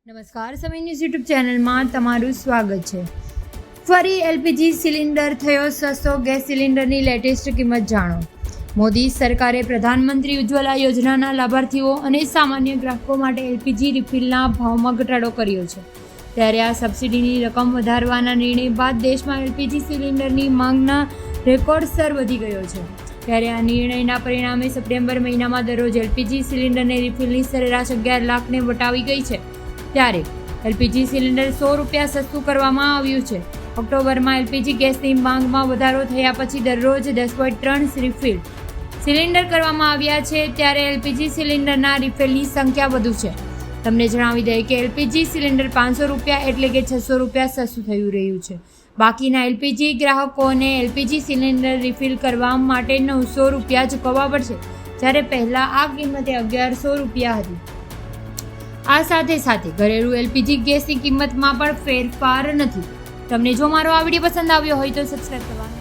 નમસ્કાર, સમય news YouTube ચેનલમાં તમારું સ્વાગત છે. ફરી એલપીજી સિલિન્ડર થયો સસ્તો, ગેસ સિલિન્ડરની લેટેસ્ટ કિંમત જાણો. મોદી સરકારે પ્રધાનમંત્રી ઉજ્જવલા યોજનાના લાભાર્થીઓ અને સામાન્ય ગ્રાહકો માટે એલપીજી રિફિલના ભાવમાં ઘટાડો કર્યો છે. ત્યારે આ સબસિડીની રકમ વધારવાના નિર્ણય બાદ દેશમાં એલપીજી સિલિન્ડરની માંગના રેકોર્ડસર વધી ગયો છે. ત્યારે આ નિર્ણયના પરિણામે સપ્ટેમ્બર મહિનામાં દરરોજ એલપીજી સિલિન્ડરની રિફિલની સરેરાશ 11 લાખને વટાવી ગઈ છે. ત્યારે એલપીજી સિલિન્ડર 100 રૂપિયા સસ્તું કરવામાં આવ્યું છે. ઓક્ટોબરમાં એલપીજી ગેસની માંગમાં વધારો થયા પછી દરરોજ 10.3 રિફિલ સિલિન્ડર કરવામાં આવ્યા છે. ત્યારે એલપીજી સિલિન્ડરના રિફિલની સંખ્યા વધુ છે. તમને જણાવી દઈએ કે એલપીજી સિલિન્ડર 500 રૂપિયા એટલે કે 600 રૂપિયા સસ્તું થઈ રહ્યું છે. બાકીના એલપીજી ગ્રાહકોને એલપીજી સિલિન્ડર રિફિલ કરવા માટે 900 રૂપિયા ચૂકવવા પડશે, જ્યારે પહેલાં આ કિંમતે 1100 રૂપિયા હતી. આ સાથે ઘરેલું એલપીજી ગેસની કિંમતમાં પણ ફેરફાર નથી. તમને જો મારો આ વિડીયો પસંદ આવ્યો હોય તો સબસ્ક્રાઈબ કરવાનું